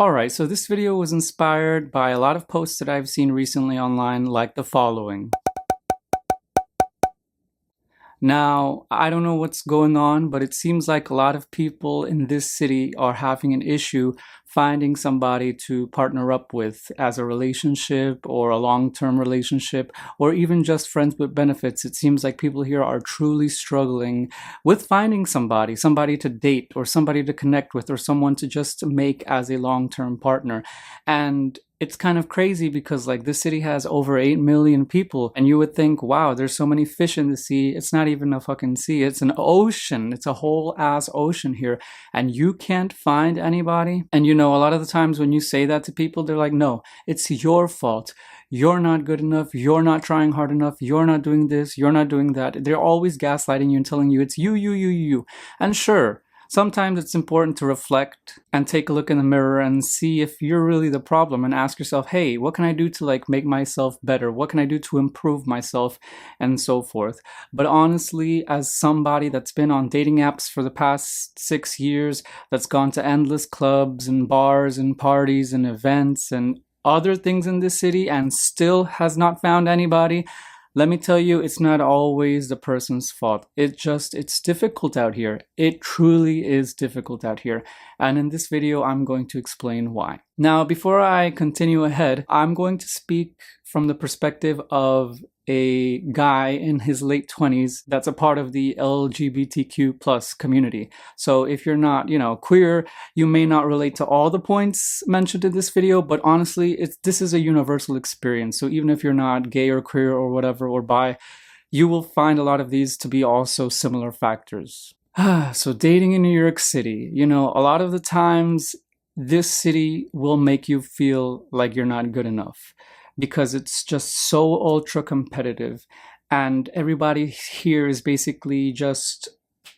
Alright, so this video was inspired by a lot of posts that I've seen recently online, like the following. Now, I don't know what's going on, but it seems like a lot of people in this city are having an issue finding somebody to partner up with as a relationship or a long-term relationship, or even just friends with benefits. It seems like people here are truly struggling with finding somebody to date, or somebody to connect with, or someone to just make as a long-term partner. And it's kind of crazy because like this city has over 8 million people, and you would think, wow, there's so many fish in the sea. It's not even a fucking sea, it's an ocean. It's a whole ass ocean here, and you can't find anybody. And you know, a lot of the times when you say that to people, they're like, no, it's your fault. You're not good enough. You're not trying hard enough. You're not doing this. You're not doing that. They're always gaslighting you and telling you it's you. And sure, sometimes it's important to reflect and take a look in the mirror and see if you're really the problem, and ask yourself, hey, what can I do to like make myself better? What can I do to improve myself? And so forth. But honestly, as somebody that's been on dating apps for the past 6 years, that's gone to endless clubs and bars and parties and events and other things in this city and still has not found anybody, let me tell you, it's not always the person's fault. It's difficult out here. It truly is difficult out here. And in this video, I'm going to explain why. Now, before I continue ahead, I'm going to speak from the perspective of a guy in his late 20s that's a part of the LGBTQ plus community. So if you're not, queer, you may not relate to all the points mentioned in this video, but honestly, this is a universal experience. So even if you're not gay or queer or whatever, or bi, you will find a lot of these to be also similar factors. So dating in New York City, a lot of the times this city will make you feel like you're not good enough, because it's just so ultra competitive, and everybody here is basically just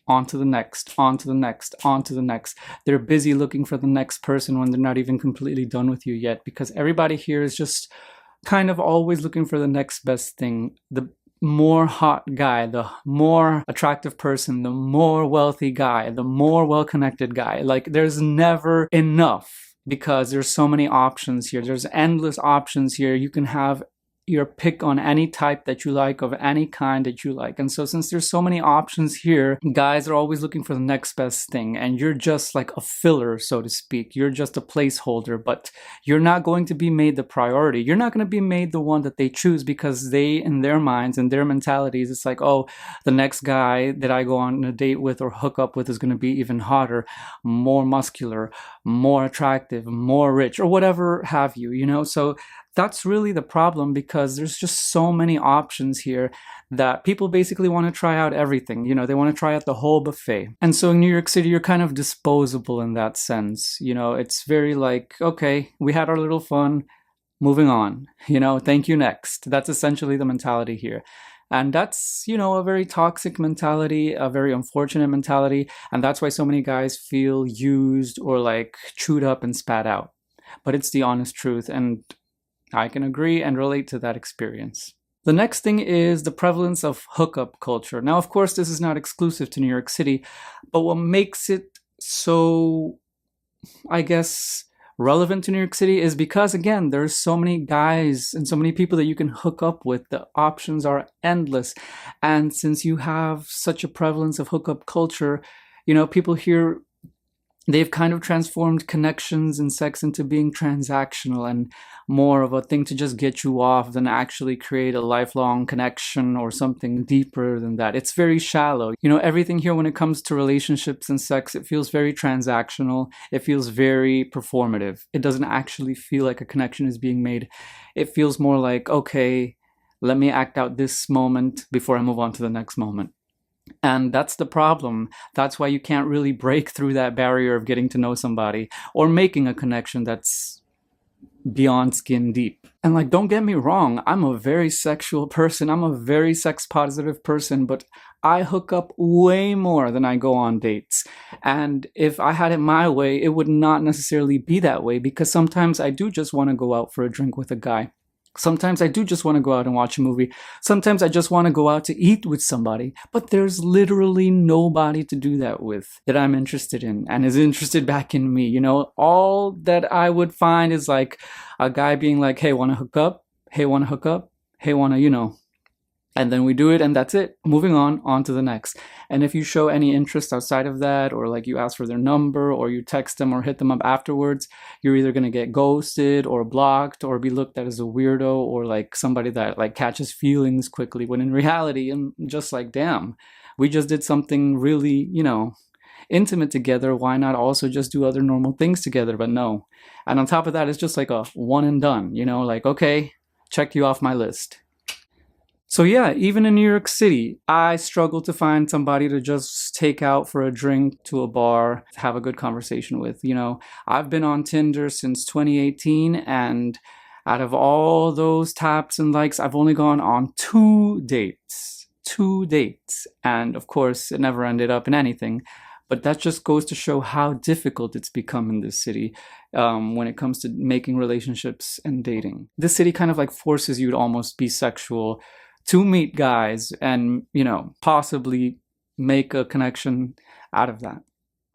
on to the next, on to the next, on to the next. They're busy looking for the next person when they're not even completely done with you yet, because everybody here is just kind of always looking for the next best thing. The more hot guy, the more attractive person, the more wealthy guy, the more well-connected guy. Like, there's never enough, because there's so many options here. There's endless options here. You can have your pick on any type that you like, of any kind that you like. And so since there's so many options here, guys are always looking for the next best thing, and you're just like a filler, so to speak. You're just a placeholder, but you're not going to be made the priority. You're not going to be made the one that they choose, because they, in their minds and their mentalities, it's like, oh, the next guy that I go on a date with or hook up with is going to be even hotter, more muscular, more attractive, more rich, or whatever have you, So that's really the problem, because there's just so many options here that people basically want to try out everything. They want to try out the whole buffet. And so in New York City, you're kind of disposable in that sense. It's very like, okay, we had our little fun, moving on, thank you, next. That's essentially the mentality here. And that's, a very toxic mentality, a very unfortunate mentality. And that's why so many guys feel used or like chewed up and spat out. But it's the honest truth, and I can agree and relate to that experience. The next thing is the prevalence of hookup culture. Now, of course, this is not exclusive to New York City, but what makes it so, I guess, relevant to New York City is because, again, there's so many guys and so many people that you can hook up with. The options are endless. And since you have such a prevalence of hookup culture, people here, they've kind of transformed connections and sex into being transactional and more of a thing to just get you off than actually create a lifelong connection or something deeper than that. It's very shallow. Everything here when it comes to relationships and sex, it feels very transactional. It feels very performative. It doesn't actually feel like a connection is being made. It feels more like, okay, let me act out this moment before I move on to the next moment. And that's the problem. That's why you can't really break through that barrier of getting to know somebody or making a connection that's beyond skin deep. And like, don't get me wrong, I'm a very sexual person. I'm a very sex positive person, but I hook up way more than I go on dates. And if I had it my way, it would not necessarily be that way, because sometimes I do just want to go out for a drink with a guy. Sometimes I do just want to go out and watch a movie. Sometimes I just want to go out to eat with somebody, but there's literally nobody to do that with that I'm interested in and is interested back in me. You know, all that I would find is like a guy being like, hey, want to hook up? Hey, want to hook up? Hey, want to, and then we do it and that's it. Moving on to the next. And if you show any interest outside of that, or like you ask for their number or you text them or hit them up afterwards, you're either going to get ghosted or blocked or be looked at as a weirdo or like somebody that like catches feelings quickly, when in reality I'm just like, damn, we just did something really, intimate together. Why not also just do other normal things together? But no. And on top of that, it's just like a one and done, like, okay, check you off my list. So yeah, even in New York City, I struggle to find somebody to just take out for a drink to a bar, have a good conversation with. I've been on Tinder since 2018, and out of all those taps and likes, I've only gone on 2 dates. 2 dates. And of course, it never ended up in anything. But that just goes to show how difficult it's become in this city when it comes to making relationships and dating. This city kind of like forces you to almost be sexual to meet guys and, possibly make a connection out of that.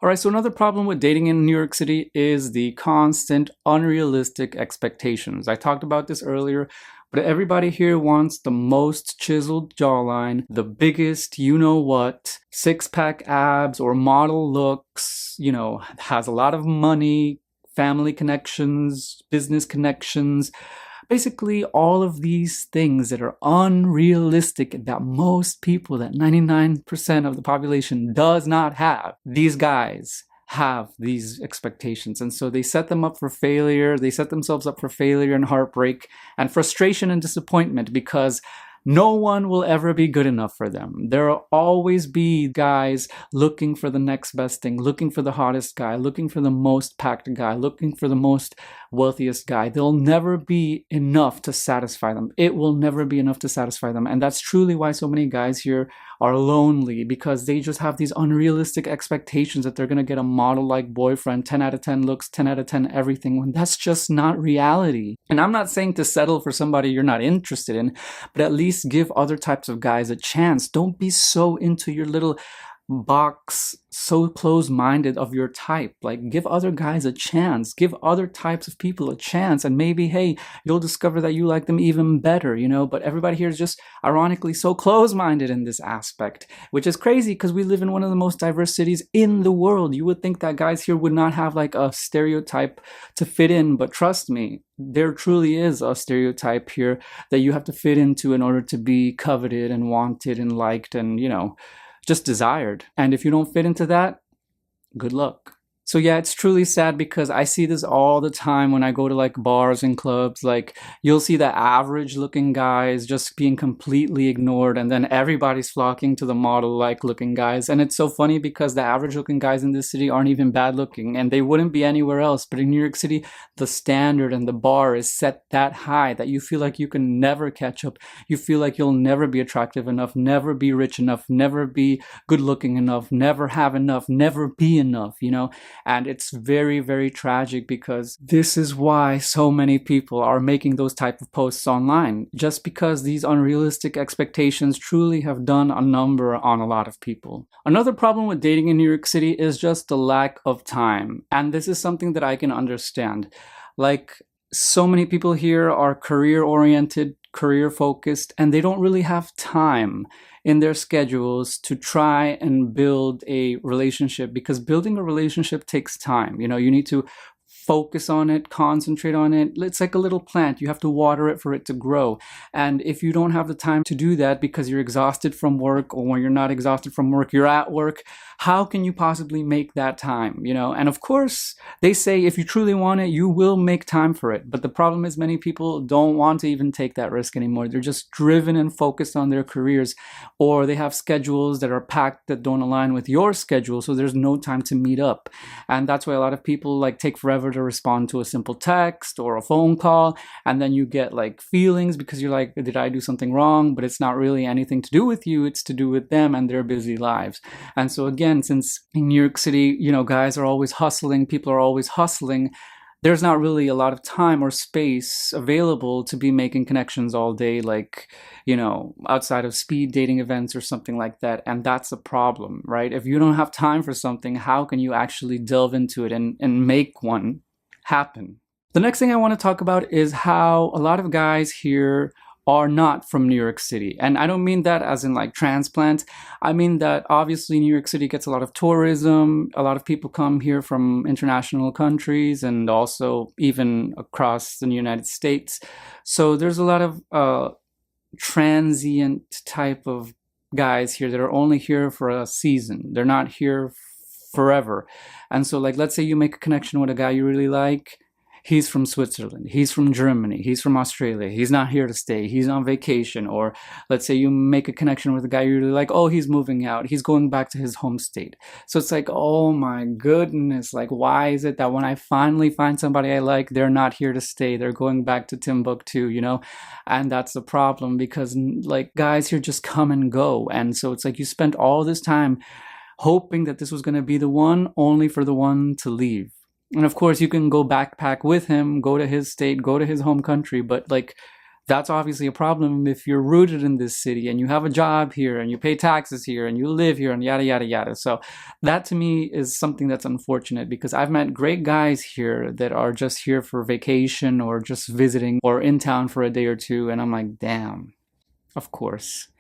All right, so another problem with dating in New York City is the constant unrealistic expectations. I talked about this earlier, but everybody here wants the most chiseled jawline, the biggest you-know-what, six-pack abs or model looks, has a lot of money, family connections, business connections. Basically, all of these things that are unrealistic that most people, that 99% of the population does not have. These guys have these expectations. And so they set them up for failure. They set themselves up for failure and heartbreak and frustration and disappointment because no one will ever be good enough for them. There will always be guys looking for the next best thing, looking for the hottest guy, looking for the most packed guy, looking for the most wealthiest guy. There'll never be enough to satisfy them. It will never be enough to satisfy them. And that's truly why so many guys here are lonely, because they just have these unrealistic expectations that they're going to get a model-like boyfriend, 10 out of 10 looks, 10 out of 10 everything, when that's just not reality. And I'm not saying to settle for somebody you're not interested in, but at least give other types of guys a chance. Don't be so into your little box, so close-minded of your type. Like, give other guys a chance, give other types of people a chance, and maybe, hey, you'll discover that you like them even better, but everybody here is just ironically so close-minded in this aspect, which is crazy because we live in one of the most diverse cities in the world. You would think that guys here would not have like a stereotype to fit in, but trust me, there truly is a stereotype here that you have to fit into in order to be coveted and wanted and liked and, just desired. And if you don't fit into that, good luck. So yeah, it's truly sad because I see this all the time when I go to like bars and clubs. Like, you'll see the average looking guys just being completely ignored, and then everybody's flocking to the model like looking guys. And it's so funny because the average looking guys in this city aren't even bad looking, and they wouldn't be anywhere else. But in New York City, the standard and the bar is set that high that you feel like you can never catch up. You feel like you'll never be attractive enough, never be rich enough, never be good looking enough, never have enough, never be enough, And it's very, very tragic because this is why so many people are making those type of posts online, just because these unrealistic expectations truly have done a number on a lot of people. Another problem with dating in New York City is just the lack of time. And this is something that I can understand. Like, so many people here are career-oriented, career-focused, and they don't really have time in their schedules to try and build a relationship, because building a relationship takes time. You need to focus on it, concentrate on it. It's like a little plant. You have to water it for it to grow. And if you don't have the time to do that because you're exhausted from work, or when you're not exhausted from work, you're at work, how can you possibly make that time? And of course, they say if you truly want it, you will make time for it. But the problem is many people don't want to even take that risk anymore. They're just driven and focused on their careers, or they have schedules that are packed that don't align with your schedule. So there's no time to meet up. And that's why a lot of people like take forever to respond to a simple text or a phone call, and then you get like feelings because you're like, did I do something wrong? But it's not really anything to do with you, it's to do with them and their busy lives. And so again, since in New York City, guys are always hustling, people are always hustling, there's not really a lot of time or space available to be making connections all day, like, outside of speed dating events or something like that. And that's a problem, right? If you don't have time for something, how can you actually delve into it and make one happen? The next thing I want to talk about is how a lot of guys here are not from New York City. And I don't mean that as in like transplant. I mean that obviously New York City gets a lot of tourism. A lot of people come here from international countries and also even across the United States. So there's a lot of transient type of guys here that are only here for a season. They're not here forever. And so, like, let's say you make a connection with a guy you really like. He's from Switzerland, he's from Germany, he's from Australia, he's not here to stay, he's on vacation. Or let's say you make a connection with a guy you really like, oh, he's moving out, he's going back to his home state. So it's like, oh my goodness, like, why is it that when I finally find somebody I like, they're not here to stay, they're going back to Timbuktu, And that's the problem, because like guys here just come and go. And so it's like you spent all this time hoping that this was going to be the one, only for the one to leave. And of course, you can go backpack with him, go to his state, go to his home country. But like, that's obviously a problem if you're rooted in this city and you have a job here and you pay taxes here and you live here and yada, yada, yada. So that to me is something that's unfortunate, because I've met great guys here that are just here for vacation or just visiting or in town for a day or two. And I'm like, damn, of course,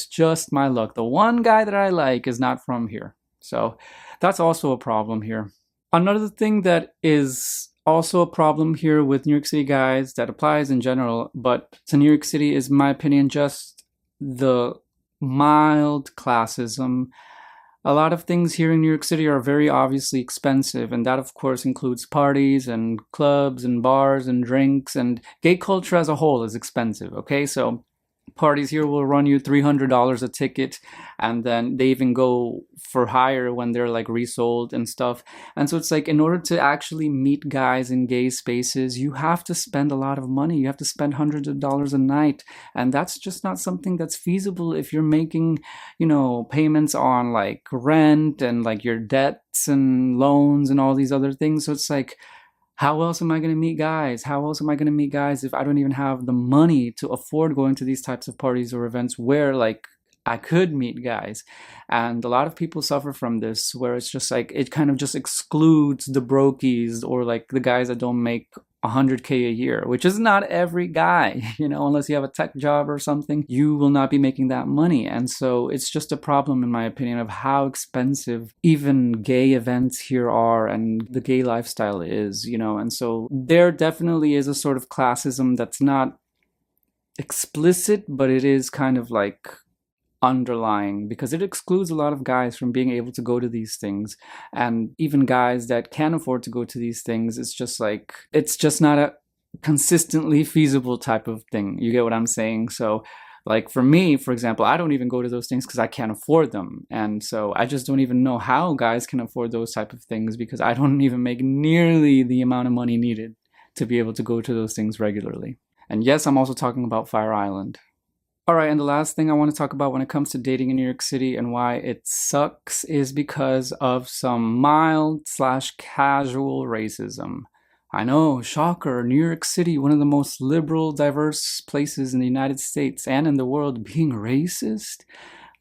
just my luck. The one guy that I like is not from here. So that's also a problem here. Another thing that is also a problem here with New York City guys, that applies in general, but to New York City, is, in my opinion, just the mild classism. A lot of things here in New York City are very obviously expensive, and that of course includes parties and clubs and bars and drinks, and gay culture as a whole is expensive, okay? So parties here will run you $300 a ticket, and then they even go for higher when they're like resold and stuff. And so it's like, in order to actually meet guys in gay spaces, you have to spend a lot of money. You have to spend hundreds of dollars a night, and that's just not something that's feasible if you're making, payments on like rent and like your debts and loans and all these other things. So it's like, how else am I going to meet guys? How else am I going to meet guys if I don't even have the money to afford going to these types of parties or events where like I could meet guys? And a lot of people suffer from this, where it's just like, it kind of just excludes the brokies or like the guys that don't make 100K a year, which is not every guy, unless you have a tech job or something, you will not be making that money. And so it's just a problem, in my opinion, of how expensive even gay events here are and the gay lifestyle is, and so there definitely is a sort of classism that's not explicit, but it is kind of like underlying, because it excludes a lot of guys from being able to go to these things. And even guys that can afford to go to these things, it's just not a consistently feasible type of thing. You get what I'm saying? So like for me, for example, I don't even go to those things because I can't afford them. And so I just don't even know how guys can afford those type of things, because I don't even make nearly the amount of money needed to be able to go to those things regularly. And yes, I'm also talking about Fire Island. All right, and the last thing I want to talk about when it comes to dating in New York City and why it sucks is because of some mild/casual racism. I know, shocker, New York City, one of the most liberal, diverse places in the United States and in the world, being racist?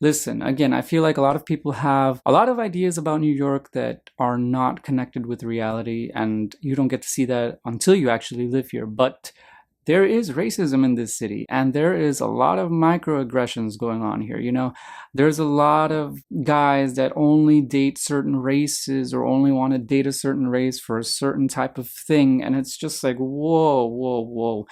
Listen, again, I feel like a lot of people have a lot of ideas about New York that are not connected with reality, and you don't get to see that until you actually live here. But there is racism in this city, and there is a lot of microaggressions going on here. There's a lot of guys that only date certain races or only want to date a certain race for a certain type of thing. And it's just like, whoa, whoa, whoa.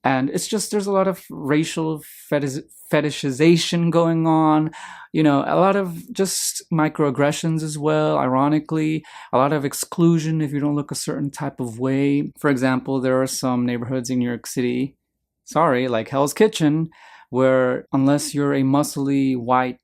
And it's just, there's a lot of racial fetishization going on, a lot of just microaggressions as well, ironically, a lot of exclusion if you don't look a certain type of way. For example, there are some neighborhoods in New York City, like Hell's Kitchen, where unless you're a muscly white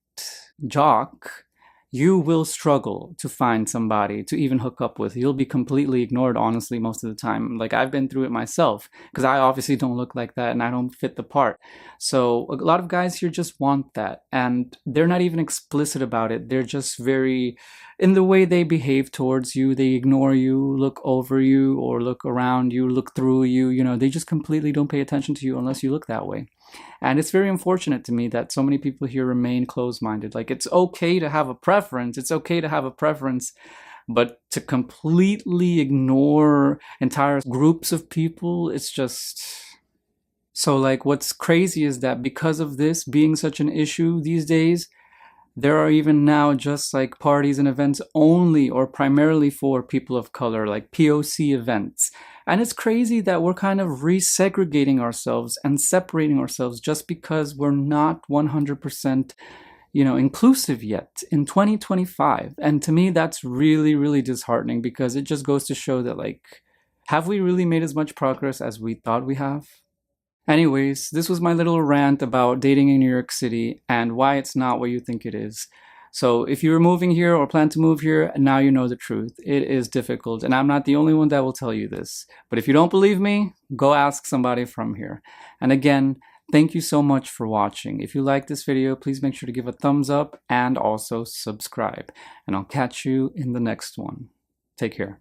jock, you will struggle to find somebody to even hook up with. You'll be completely ignored, honestly, most of the time. Like, I've been through it myself, because I obviously don't look like that and I don't fit the part. So a lot of guys here just want that, and they're not even explicit about it. They're just very, in the way they behave towards you, they ignore you, look over you, or look around you, look through you. You know, they just completely don't pay attention to you unless you look that way. And it's very unfortunate to me that so many people here remain closed-minded. Like, it's okay to have a preference. It's okay to have a preference, but to completely ignore entire groups of people, it's just... So, like, what's crazy is that because of this being such an issue these days, there are even now just like parties and events only or primarily for people of color, like POC events. And it's crazy that we're kind of resegregating ourselves and separating ourselves just because we're not 100%, inclusive yet in 2025. And to me, that's really, really disheartening, because it just goes to show that, like, have we really made as much progress as we thought we have? Anyways, this was my little rant about dating in New York City and why it's not what you think it is. So if you're moving here or plan to move here, now you know the truth. It is difficult, and I'm not the only one that will tell you this. But if you don't believe me, go ask somebody from here. And again, thank you so much for watching. If you like this video, please make sure to give a thumbs up and also subscribe. And I'll catch you in the next one. Take care.